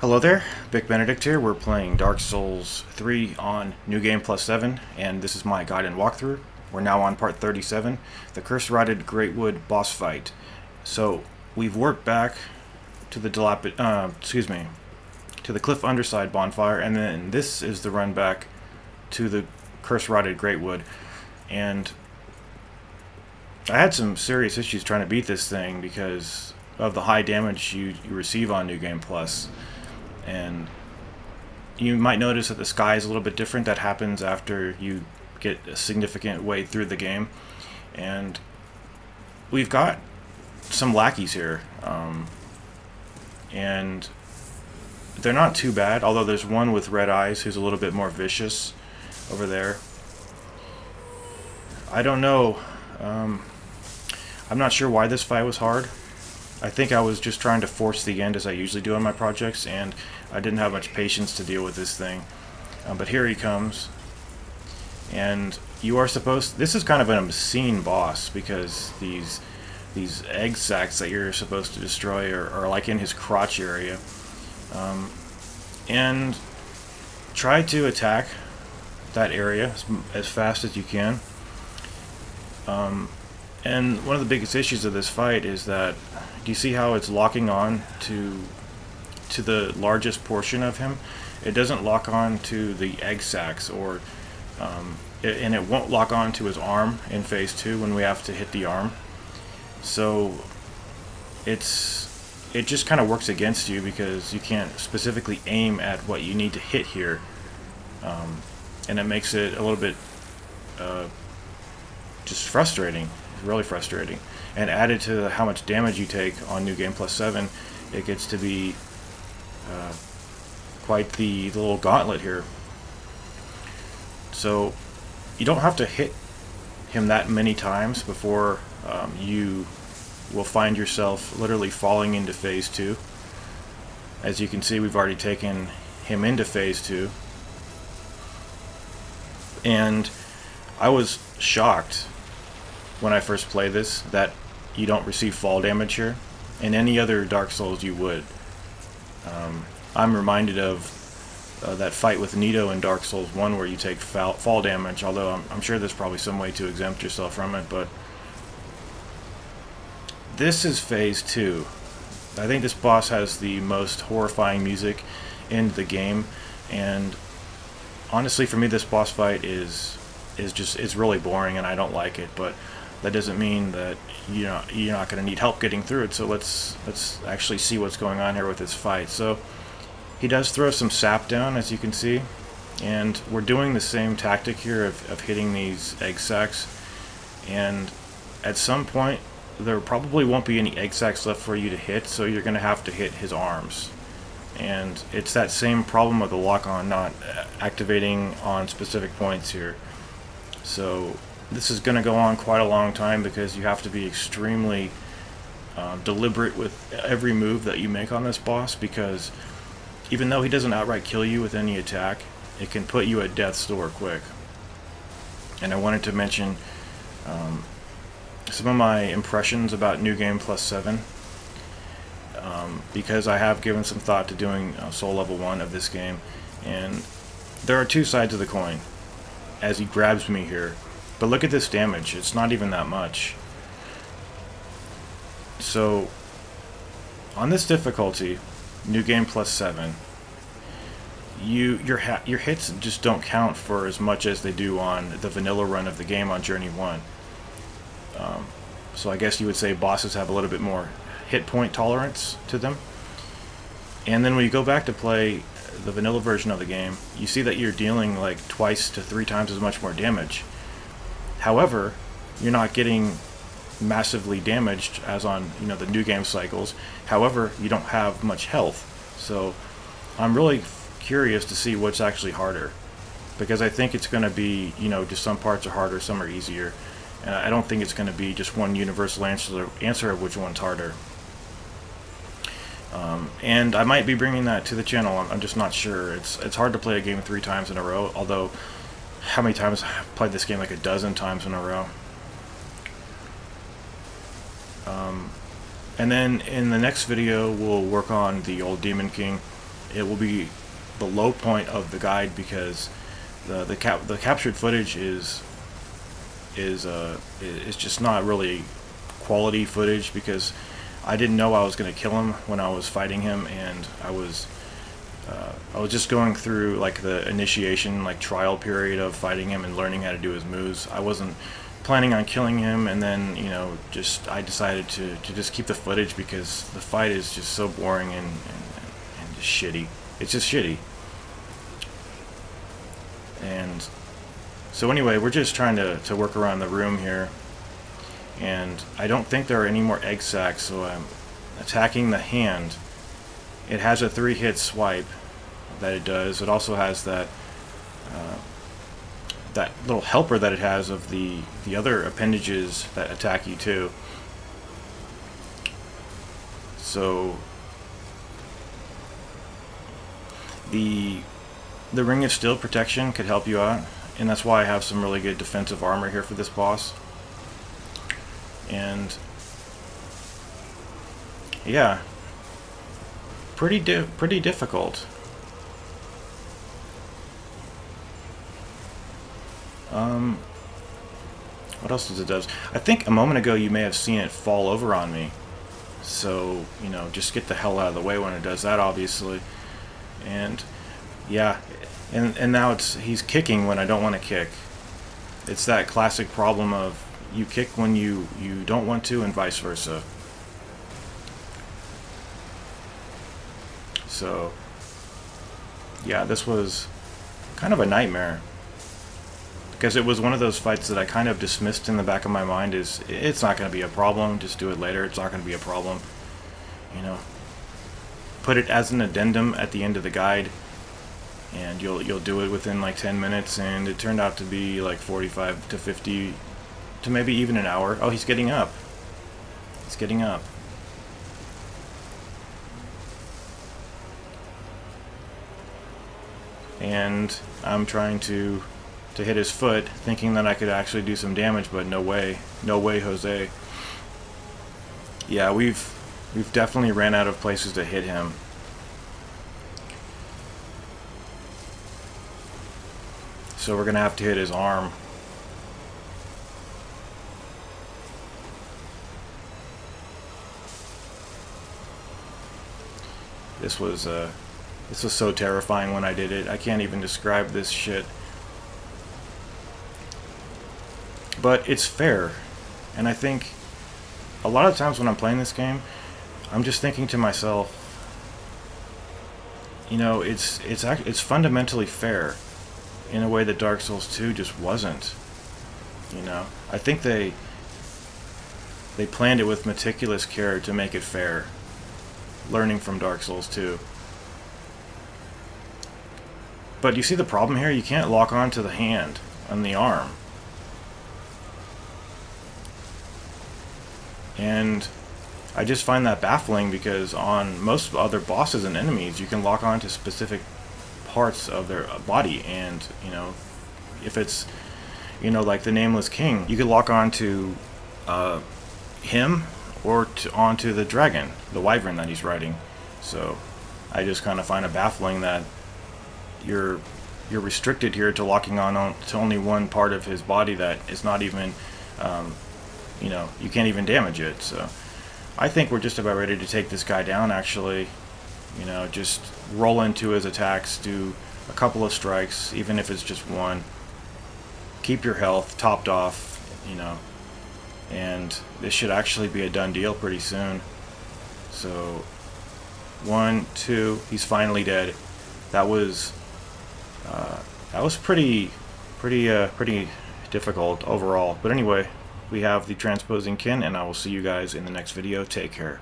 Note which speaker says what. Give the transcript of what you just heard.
Speaker 1: Hello there, Vic Benedict here. We're playing Dark Souls 3 on New Game Plus 7, and this is my guide and walkthrough. We're now on part 37, the Curse-Rotted Greatwood boss fight. So, we've worked back to the to the cliff underside bonfire, and then this is the run back to the Curse-Rotted Greatwood. And I had some serious issues trying to beat this thing because of the high damage you receive on New Game Plus. And you might notice that the sky is a little bit different. That happens after you get a significant way through the game. And we've got some lackeys here. And they're not too bad, although there's one with red eyes who's a little bit more vicious over there. I don't know. I'm not sure why this fight was hard. I think I was just trying to force the end as I usually do on my projects, and I didn't have much patience to deal with this thing. But here he comes. And you are supposed... This is kind of an obscene boss, because these egg sacs that you're supposed to destroy are like in his crotch area. And try to attack that area as fast as you can. And one of the biggest issues of this fight is that, do you see how it's locking on to the largest portion of him? It doesn't lock on to the egg sacs, and it won't lock on to his arm in phase 2 when we have to hit the arm. So it just kind of works against you because you can't specifically aim at what you need to hit here, and it makes it a little bit just frustrating. Really frustrating. And added to how much damage you take on New Game Plus 7, it gets to be quite the little gauntlet here. So you don't have to hit him that many times before you will find yourself literally falling into phase 2. As you can see, we've already taken him into phase 2. And I was shocked when I first played this that you don't receive fall damage here. In any other Dark Souls you would. I'm reminded of that fight with Nito in Dark Souls 1 where you take fall damage, although I'm sure there's probably some way to exempt yourself from it, but this is phase 2. I think this boss has the most horrifying music in the game, and honestly for me this boss fight is really boring and I don't like it, but that doesn't mean that you're not going to need help getting through it. So let's actually see what's going on here with this fight. So he does throw some sap down, as you can see, and we're doing the same tactic here of hitting these egg sacs. And at some point there probably won't be any egg sacs left for you to hit, so you're going to have to hit his arms. And it's that same problem with the lock-on not activating on specific points here. So this is going to go on quite a long time because you have to be extremely deliberate with every move that you make on this boss, because even though he doesn't outright kill you with any attack, it can put you at death's door quick. And I wanted to mention some of my impressions about New Game Plus 7, because I have given some thought to doing Soul Level 1 of this game, and there are two sides of the coin as he grabs me here. But look at this damage, it's not even that much. So, on this difficulty, New Game Plus 7, your hits just don't count for as much as they do on the vanilla run of the game on Journey 1. So I guess you would say bosses have a little bit more hit point tolerance to them. And then when you go back to play the vanilla version of the game, you see that you're dealing like 2 to 3 times as much more damage. However, you're not getting massively damaged as on the new game cycles. However, you don't have much health. So I'm really curious to see what's actually harder, because I think it's going to be just some parts are harder, some are easier, and I don't think it's going to be just one universal answer of which one's harder. And I might be bringing that to the channel. I'm just not sure. It's hard to play a game 3 times in a row, although how many times I've played this game, like a dozen times in a row. And then in the next video we'll work on the old Demon King, it will be the low point of the guide, because the captured footage is just not really quality footage, because I didn't know I was going to kill him when I was fighting him, and I was just going through like the initiation, like trial period of fighting him and learning how to do his moves. I wasn't planning on killing him, and then I decided to just keep the footage, because the fight is just so boring and just shitty. It's just shitty. And so anyway, we're just trying to work around the room here, and I don't think there are any more egg sacs, so I'm attacking the hand. It has a 3-hit swipe that it does. It also has that that little helper that it has of the other appendages that attack you too. So the Ring of Steel protection could help you out, and that's why I have some really good defensive armor here for this boss. And yeah, pretty difficult. What else does it do? I think a moment ago you may have seen it fall over on me. So, just get the hell out of the way when it does that, obviously. And yeah, and now he's kicking when I don't want to kick. It's that classic problem of you kick when you don't want to, and vice versa. So yeah, this was kind of a nightmare, because it was one of those fights that I kind of dismissed in the back of my mind as, it's not going to be a problem, just do it later, it's not going to be a problem. Put it as an addendum at the end of the guide, and you'll do it within like 10 minutes, and it turned out to be like 45 to 50 to maybe even an hour. Oh, he's getting up. He's getting up. And I'm trying to hit his foot, thinking that I could actually do some damage, but no way, Jose. Yeah, we've definitely ran out of places to hit him. So we're gonna have to hit his arm. This was so terrifying when I did it. I can't even describe this shit. But it's fair, and I think a lot of times when I'm playing this game, I'm just thinking to myself, it's fundamentally fair in a way that Dark Souls 2 just wasn't. I think they planned it with meticulous care to make it fair, learning from Dark Souls 2. But you see the problem here? You can't lock onto the hand on the arm. And I just find that baffling, because on most other bosses and enemies, you can lock on to specific parts of their body, and if it's like the Nameless King, you could lock on to him or onto the dragon, the wyvern that he's riding. So I just kind of find it baffling that you're restricted here to locking on to only one part of his body that is not even you can't even damage it. So I think we're just about ready to take this guy down, actually. Just roll into his attacks, do a couple of strikes, even if it's just one. Keep your health topped off, and this should actually be a done deal pretty soon. So 1, 2, he's finally dead. That was pretty difficult overall. But anyway, we have the transposing kin, and I will see you guys in the next video. Take care.